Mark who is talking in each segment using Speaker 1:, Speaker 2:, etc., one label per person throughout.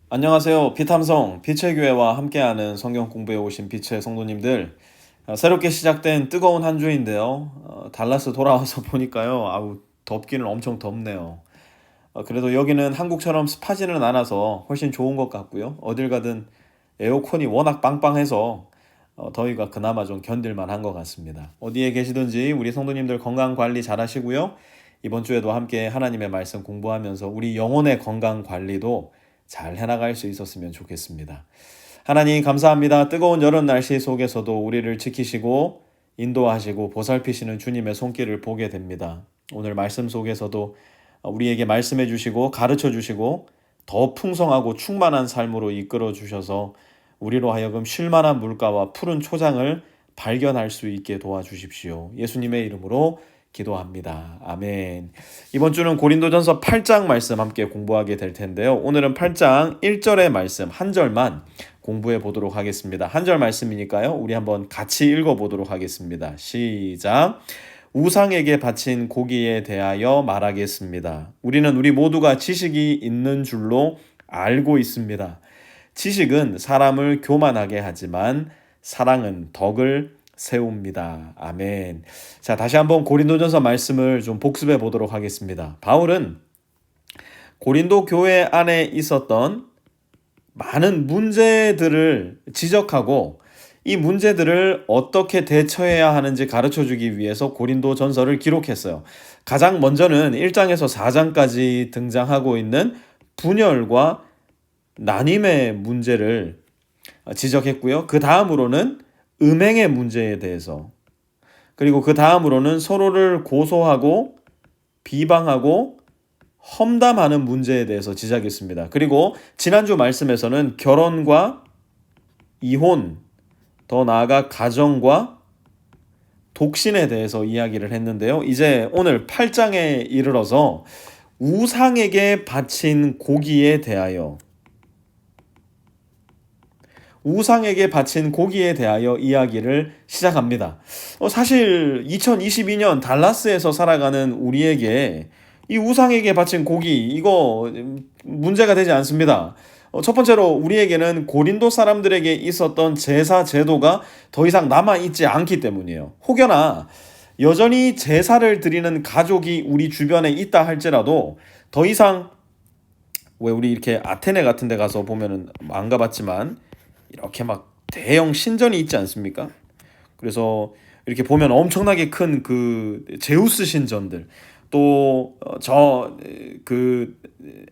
Speaker 1: 안녕하세요. 피탐성 빛의 교회와 함께하는 성경 공부에 오신 빛의 성도님들. 새롭게 시작된 뜨거운 한 주인데요. 달라스 돌아와서 보니까요. 덥기는 엄청 덥네요. 그래도 여기는 한국처럼 습하지는 않아서 훨씬 좋은 것 같고요. 어딜 가든 에어컨이 워낙 빵빵해서 더위가 그나마 좀 견딜만 한 것 같습니다. 어디에 계시든지 우리 성도님들 건강 관리 잘 하시고요. 이번 주에도 함께 하나님의 말씀 공부하면서 우리 영혼의 건강 관리도 잘 해나갈 수 있었으면 좋겠습니다. 하나님 감사합니다. 뜨거운 여름 날씨 속에서도 우리를 지키시고 인도하시고 보살피시는 주님의 손길을 보게 됩니다. 오늘 말씀 속에서도 우리에게 말씀해 주시고 가르쳐 주시고 더 풍성하고 충만한 삶으로 이끌어 주셔서 우리로 하여금 쉴만한 물가와 푸른 초장을 발견할 수 있게 도와주십시오. 예수님의 이름으로 기도합니다. 아멘. 이번 주는 고린도전서 8장 말씀 함께 공부하게 될 텐데요. 오늘은 8장 1절의 말씀 한 절만 공부해 보도록 하겠습니다. 한 절 말씀이니까요. 우리 한번 같이 읽어 보도록 하겠습니다. 시작. 우상에게 바친 고기에 대하여 말하겠습니다. 우리는 우리 모두가 지식이 있는 줄로 알고 있습니다. 지식은 사람을 교만하게 하지만 사랑은 덕을 세웁니다. 아멘. 자, 다시 한번 고린도전서 말씀을 좀 복습해 보도록 하겠습니다. 바울은 고린도 교회 안에 있었던 많은 문제들을 지적하고 이 문제들을 어떻게 대처해야 하는지 가르쳐 주기 위해서 고린도전서를 기록했어요. 가장 먼저는 1장에서 4장까지 등장하고 있는 분열과 난임의 문제를 지적했고요. 그 다음으로는 음행의 문제에 대해서, 그리고 그 다음으로는 서로를 고소하고 비방하고 험담하는 문제에 대해서 지적했습니다. 그리고 지난주 말씀에서는 결혼과 이혼, 더 나아가 가정과 독신에 대해서 이야기를 했는데요. 이제 오늘 8장에 이르러서 우상에게 바친 고기에 대하여 이야기를 시작합니다. 사실 2022년 달라스에서 살아가는 우리에게 이 우상에게 바친 고기 이거 문제가 되지 않습니다. 첫 번째로 우리에게는 고린도 사람들에게 있었던 제사 제도가 더 이상 남아있지 않기 때문이에요. 혹여나 여전히 제사를 드리는 가족이 우리 주변에 있다 할지라도 더 이상, 왜 우리 이렇게 아테네 같은 데 가서 보면은 안 가봤지만 이렇게 막 대형 신전이 있지 않습니까? 그래서 이렇게 보면 엄청나게 큰 그 제우스 신전들, 또 그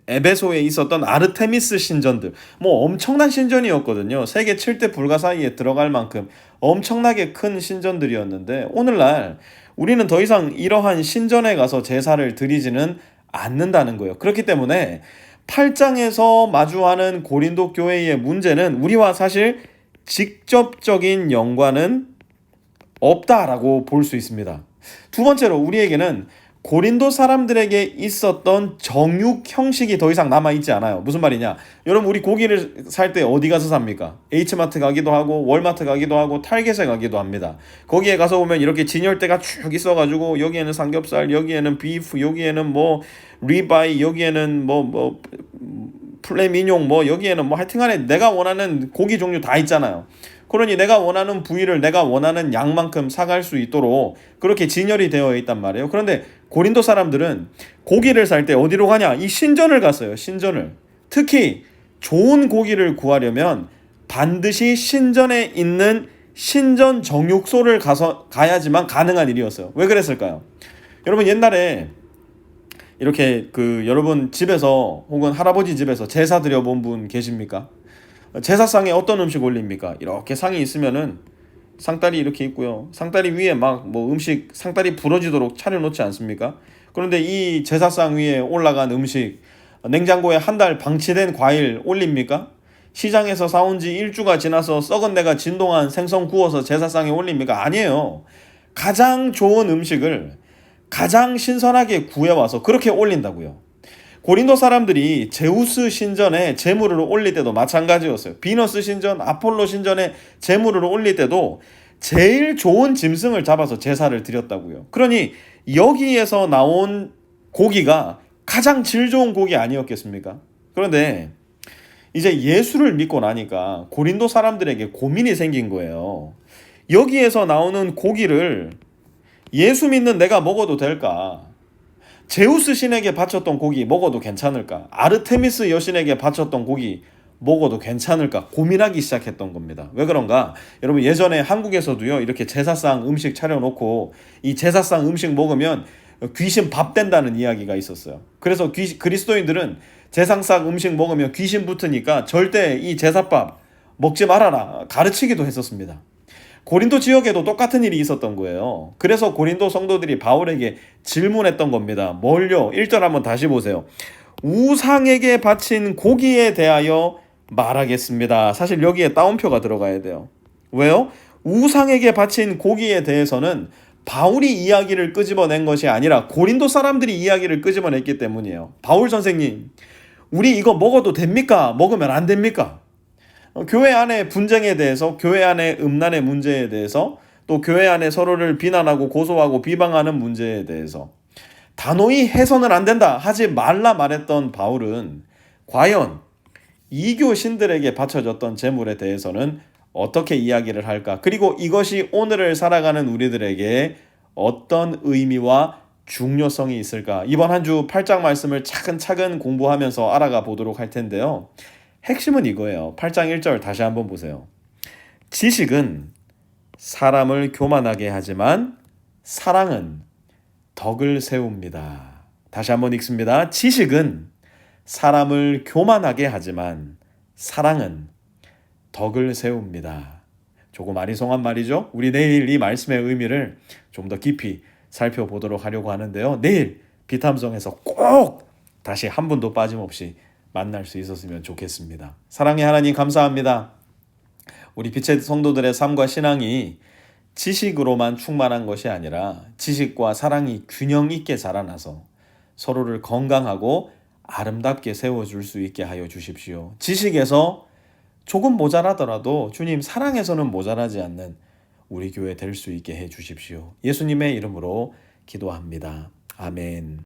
Speaker 1: 에베소에 있었던 아르테미스 신전들, 뭐 엄청난 신전이었거든요. 세계 7대 불가 사이에 들어갈 만큼 엄청나게 큰 신전들이었는데 오늘날 우리는 더 이상 이러한 신전에 가서 제사를 드리지는 않는다는 거예요. 그렇기 때문에 8장에서 마주하는 고린도 교회의 문제는 우리와 사실 직접적인 연관은 없다라고 볼 수 있습니다. 두 번째로 우리에게는 고린도 사람들에게 있었던 정육 형식이 더 이상 남아있지 않아요. 무슨 말이냐? 여러분, 우리 고기를 살 때 어디 가서 삽니까? H마트 가기도 하고 월마트 가기도 하고 타겟에 가기도 합니다. 거기에 가서 보면 이렇게 진열대가 쭉 있어가지고 여기에는 삼겹살, 여기에는 비프, 여기에는 뭐 리바이, 여기에는 뭐 플레미뇽, 뭐 여기에는 뭐 하여튼간에 내가 원하는 고기 종류 다 있잖아요. 그러니 내가 원하는 부위를 내가 원하는 양만큼 사갈 수 있도록 그렇게 진열이 되어 있단 말이에요. 그런데 고린도 사람들은 고기를 살 때 어디로 가냐? 이 신전을 갔어요. 신전을. 특히 좋은 고기를 구하려면 반드시 신전에 있는 신전 정육소를 가야지만 가능한 일이었어요. 왜 그랬을까요? 여러분, 옛날에 이렇게 여러분 집에서 혹은 할아버지 집에서 제사 드려본 분 계십니까? 제사상에 어떤 음식 올립니까? 이렇게 상이 있으면은 상다리 이렇게 있고요. 상다리 위에 막 뭐 음식 상다리 부러지도록 차려놓지 않습니까? 그런데 이 제사상 위에 올라간 음식, 냉장고에 한 달 방치된 과일 올립니까? 시장에서 사온 지 1주가 지나서 썩은 데가 진동한 생선 구워서 제사상에 올립니까? 아니에요. 가장 좋은 음식을 가장 신선하게 구해와서 그렇게 올린다고요. 고린도 사람들이 제우스 신전에 제물을 올릴 때도 마찬가지였어요. 비너스 신전, 아폴로 신전에 제물을 올릴 때도 제일 좋은 짐승을 잡아서 제사를 드렸다고요. 그러니 여기에서 나온 고기가 가장 질 좋은 고기 아니었겠습니까? 그런데 이제 예수를 믿고 나니까 고린도 사람들에게 고민이 생긴 거예요. 여기에서 나오는 고기를 예수 믿는 내가 먹어도 될까? 제우스 신에게 바쳤던 고기 먹어도 괜찮을까? 아르테미스 여신에게 바쳤던 고기 먹어도 괜찮을까? 고민하기 시작했던 겁니다. 왜 그런가? 여러분 예전에 한국에서도요 이렇게 제사상 음식 차려놓고 이 제사상 음식 먹으면 귀신 밥 된다는 이야기가 있었어요. 그래서 그리스도인들은 제사상 음식 먹으면 귀신 붙으니까 절대 이 제사밥 먹지 말아라 가르치기도 했었습니다. 고린도 지역에도 똑같은 일이 있었던 거예요. 그래서 고린도 성도들이 바울에게 질문했던 겁니다. 뭘요? 1절 한번 다시 보세요. 우상에게 바친 고기에 대하여 말하겠습니다. 사실 여기에 따옴표가 들어가야 돼요. 왜요? 우상에게 바친 고기에 대해서는 바울이 이야기를 끄집어낸 것이 아니라 고린도 사람들이 이야기를 끄집어냈기 때문이에요. 바울 선생님, 우리 이거 먹어도 됩니까? 먹으면 안 됩니까? 교회 안의 분쟁에 대해서, 교회 안의 음란의 문제에 대해서, 또 교회 안에 서로를 비난하고 고소하고 비방하는 문제에 대해서 단호히 해서는 안 된다, 하지 말라 말했던 바울은 과연 이교 신들에게 바쳐졌던 제물에 대해서는 어떻게 이야기를 할까? 그리고 이것이 오늘을 살아가는 우리들에게 어떤 의미와 중요성이 있을까? 이번 한 주 8장 말씀을 차근차근 공부하면서 알아가 보도록 할 텐데요. 핵심은 이거예요. 8장 1절 다시 한번 보세요. 지식은 사람을 교만하게 하지만 사랑은 덕을 세웁니다. 다시 한번 읽습니다. 지식은 사람을 교만하게 하지만 사랑은 덕을 세웁니다. 조금 아리송한 말이죠. 우리 내일 이 말씀의 의미를 좀 더 깊이 살펴보도록 하려고 하는데요. 내일 비탐성에서 꼭 다시 한 분도 빠짐없이 만날 수 있었으면 좋겠습니다. 사랑의 하나님 감사합니다. 우리 빛의 성도들의 삶과 신앙이 지식으로만 충만한 것이 아니라 지식과 사랑이 균형 있게 자라나서 서로를 건강하고 아름답게 세워줄 수 있게 하여 주십시오. 지식에서 조금 모자라더라도 주님 사랑에서는 모자라지 않는 우리 교회 될 수 있게 해 주십시오. 예수님의 이름으로 기도합니다. 아멘.